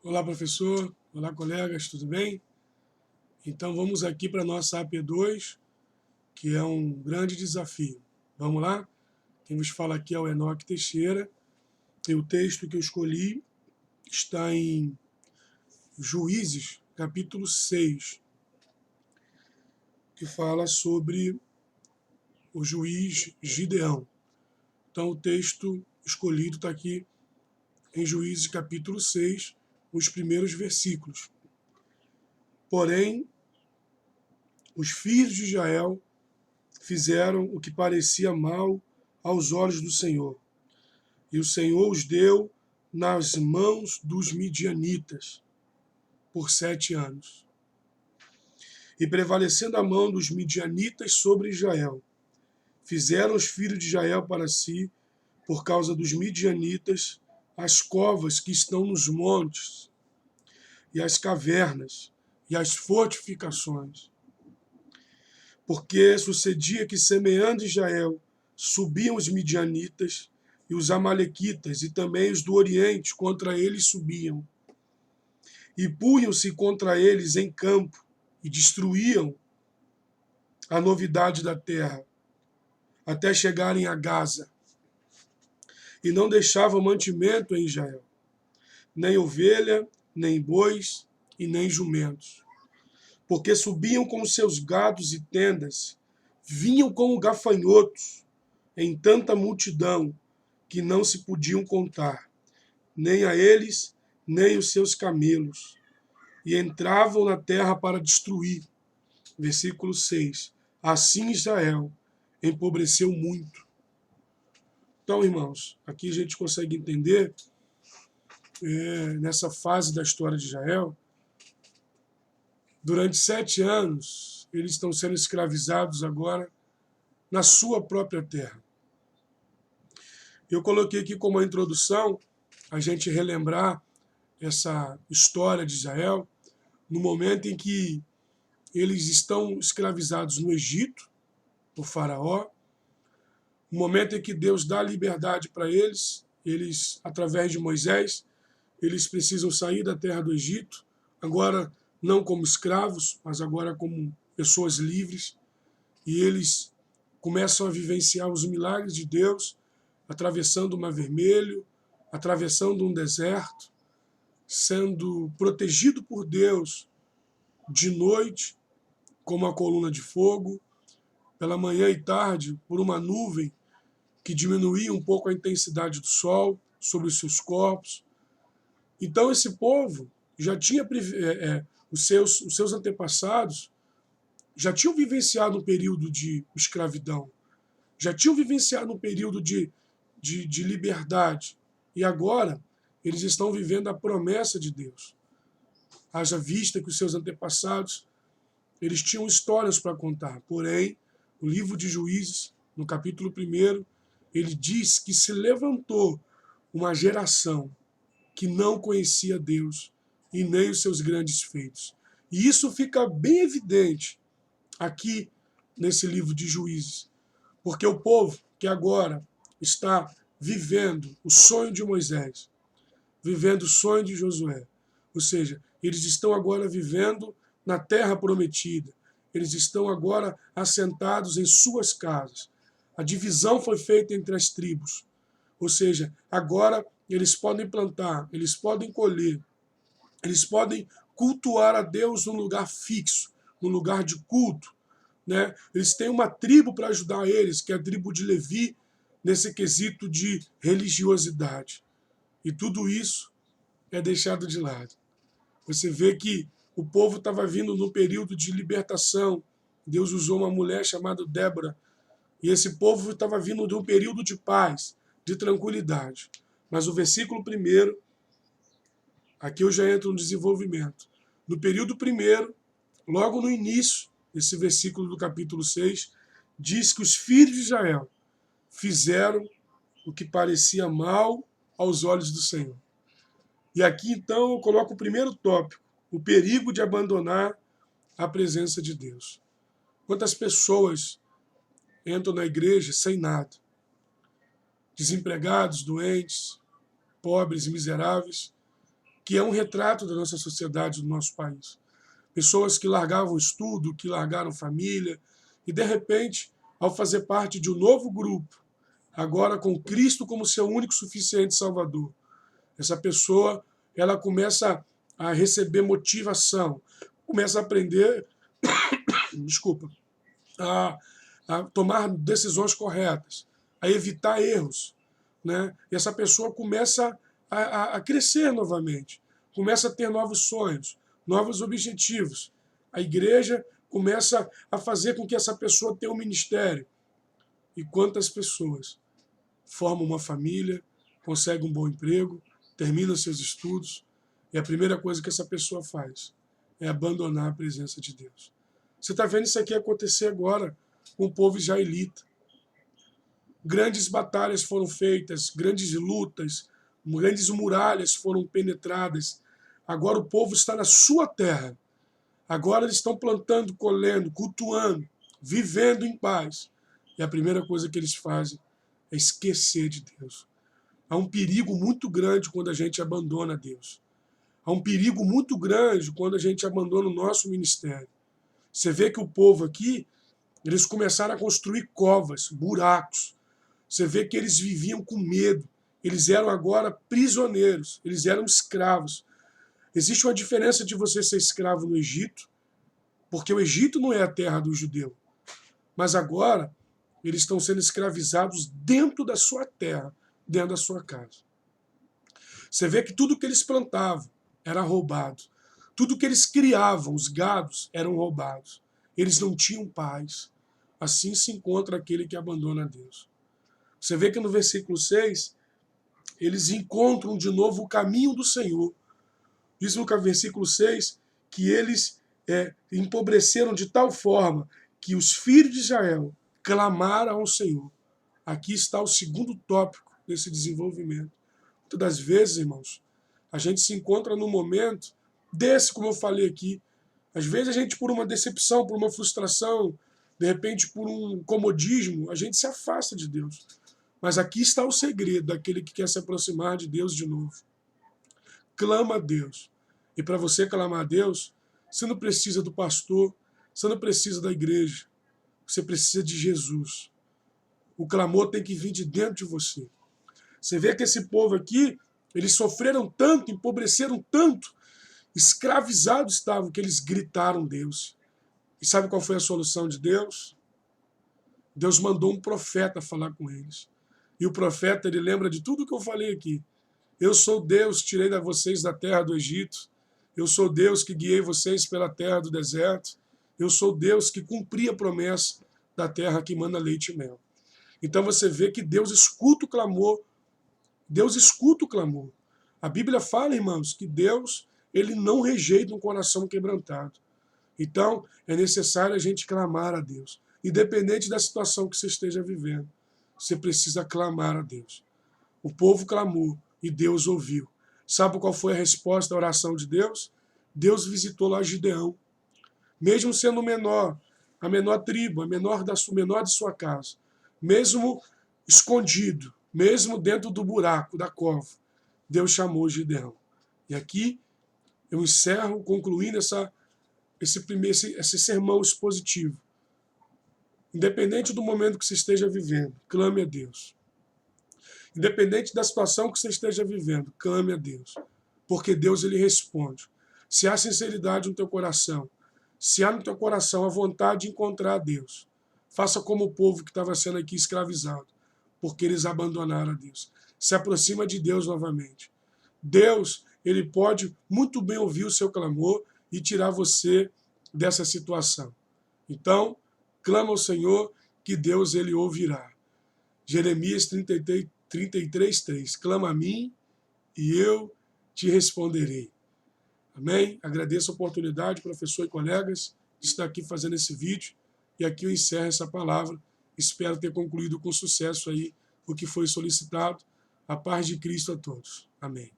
Olá, professor. Olá, colegas, tudo bem? Então, vamos aqui para a nossa AP2, que é um grande desafio. Vamos lá? Quem vos fala aqui é o Enoque Teixeira, e o texto que eu escolhi está em Juízes, capítulo 6, que fala sobre o juiz Gideão. Então, o texto escolhido está aqui em Juízes, capítulo 6, os primeiros versículos. Porém, os filhos de Israel fizeram o que parecia mal aos olhos do Senhor. E o Senhor os deu nas mãos dos midianitas por 7 anos. E prevalecendo a mão dos midianitas sobre Israel, fizeram os filhos de Israel para si, por causa dos midianitas, as covas que estão nos montes, e as cavernas, e as fortificações. Porque sucedia que, semeando Israel, subiam os midianitas e os amalequitas, e também os do Oriente contra eles subiam. E punham-se contra eles em campo, e destruíam a novidade da terra, até chegarem a Gaza. E não deixavam mantimento em Israel, nem ovelha, nem bois, e nem jumentos. Porque subiam com seus gados e tendas, vinham como gafanhotos, em tanta multidão, que não se podiam contar, nem a eles, nem os seus camelos, e entravam na terra para destruir. Versículo 6. Assim Israel empobreceu muito. Então, irmãos, aqui a gente consegue entender, nessa fase da história de Israel, durante 7 anos, eles estão sendo escravizados agora na sua própria terra. Eu coloquei aqui como a introdução, a gente relembrar essa história de Israel, no momento em que eles estão escravizados no Egito, por Faraó, no momento em que Deus dá liberdade para eles, através de Moisés, eles precisam sair da terra do Egito, agora não como escravos, mas agora como pessoas livres, e eles começam a vivenciar os milagres de Deus, atravessando o Mar Vermelho, atravessando um deserto, sendo protegido por Deus de noite, como a coluna de fogo, pela manhã e tarde, por uma nuvem que diminuía um pouco a intensidade do sol sobre os seus corpos. Então esse povo já tinha, os seus antepassados já tinham vivenciado um período de escravidão, já tinham vivenciado um período de liberdade, e agora eles estão vivendo a promessa de Deus. Haja vista que os seus antepassados, eles tinham histórias para contar, porém, o livro de Juízes, no capítulo 1, ele diz que se levantou uma geração que não conhecia Deus e nem os seus grandes feitos. E isso fica bem evidente aqui nesse livro de Juízes, porque o povo que agora está vivendo o sonho de Moisés, vivendo o sonho de Josué, ou seja, eles estão agora vivendo na terra prometida, eles estão agora assentados em suas casas. A divisão foi feita entre as tribos, ou seja, agora eles podem plantar, eles podem colher, eles podem cultuar a Deus num lugar fixo, num lugar de culto, né? Eles têm uma tribo para ajudar eles, que é a tribo de Levi, nesse quesito de religiosidade. E tudo isso é deixado de lado. Você vê que o povo estava vindo num período de libertação. Deus usou uma mulher chamada Débora. E esse povo estava vindo de um período de paz, de tranquilidade. Mas o versículo 1, aqui eu já entro no desenvolvimento. No período 1, logo no início, esse versículo do capítulo 6, diz que os filhos de Israel fizeram o que parecia mal aos olhos do Senhor. E aqui, então, eu coloco o primeiro tópico, o perigo de abandonar a presença de Deus. Quantas pessoas entram na igreja sem nada? Desempregados, doentes, pobres e miseráveis, que é um retrato da nossa sociedade, do nosso país. Pessoas que largavam estudo, que largaram família, e de repente, ao fazer parte de um novo grupo, agora com Cristo como seu único suficiente Salvador, essa pessoa ela começa a receber motivação, começa a aprender, desculpa, a, a tomar decisões corretas, a evitar erros, né? E essa pessoa começa a crescer novamente, começa a ter novos sonhos, novos objetivos. A igreja começa a fazer com que essa pessoa tenha um ministério. E quantas pessoas formam uma família, conseguem um bom emprego, terminam seus estudos, e a primeira coisa que essa pessoa faz é abandonar a presença de Deus. Você está vendo isso aqui acontecer agora com o povo israelita. Grandes batalhas foram feitas, grandes lutas, grandes muralhas foram penetradas. Agora o povo está na sua terra. Agora eles estão plantando, colhendo, cultuando, vivendo em paz. E a primeira coisa que eles fazem é esquecer de Deus. Há um perigo muito grande quando a gente abandona Deus. Há um perigo muito grande quando a gente abandona o nosso ministério. Você vê que o povo aqui, eles começaram a construir covas, buracos. Você vê que eles viviam com medo. Eles eram agora prisioneiros, eles eram escravos. Existe uma diferença de você ser escravo no Egito, porque o Egito não é a terra do judeu. Mas agora, eles estão sendo escravizados dentro da sua terra, dentro da sua casa. Você vê que tudo que eles plantavam era roubado. Tudo que eles criavam, os gados, eram roubados. Eles não tinham paz. Assim se encontra aquele que abandona Deus. Você vê que no versículo 6, eles encontram de novo o caminho do Senhor. Diz no versículo 6 que eles empobreceram de tal forma que os filhos de Israel clamaram ao Senhor. Aqui está o segundo tópico desse desenvolvimento. Muitas das vezes, irmãos, a gente se encontra num momento desse, como eu falei aqui. Às vezes a gente, por uma decepção, por uma frustração, de repente por um comodismo, a gente se afasta de Deus. Mas aqui está o segredo daquele que quer se aproximar de Deus de novo. Clama a Deus. E para você clamar a Deus, você não precisa do pastor, você não precisa da igreja, você precisa de Jesus. O clamor tem que vir de dentro de você. Você vê que esse povo aqui, eles sofreram tanto, empobreceram tanto, escravizados estavam, que eles gritaram Deus. E sabe qual foi a solução de Deus? Deus mandou um profeta falar com eles. E o profeta, ele lembra de tudo que eu falei aqui. Eu sou Deus, tirei vocês da terra do Egito. Eu sou Deus que guiei vocês pela terra do deserto. Eu sou Deus que cumpri a promessa da terra que manda leite e mel. Então você vê que Deus escuta o clamor. Deus escuta o clamor. A Bíblia fala, irmãos, que Deus, ele não rejeita um coração quebrantado. Então, é necessário a gente clamar a Deus. Independente da situação que você esteja vivendo, você precisa clamar a Deus. O povo clamou e Deus ouviu. Sabe qual foi a resposta à oração de Deus? Deus visitou lá Gideão. Mesmo sendo o menor, a menor tribo, a menor de sua casa, mesmo escondido, mesmo dentro do buraco, da cova, Deus chamou Gideão. E aqui eu encerro concluindo esse sermão expositivo. Independente do momento que você esteja vivendo, clame a Deus. Independente da situação que você esteja vivendo, clame a Deus. Porque Deus, ele responde. Se há sinceridade no teu coração, se há no teu coração a vontade de encontrar a Deus, faça como o povo que estava sendo aqui escravizado, porque eles abandonaram a Deus. Se aproxima de Deus novamente. Deus, ele pode muito bem ouvir o seu clamor e tirar você dessa situação. Então, clama ao Senhor que Deus, ele ouvirá. Jeremias 33:3. Clama a mim e eu te responderei. Amém? Agradeço a oportunidade, professor e colegas, de estar aqui fazendo esse vídeo. E aqui eu encerro essa palavra. Espero ter concluído com sucesso aí o que foi solicitado. A paz de Cristo a todos. Amém.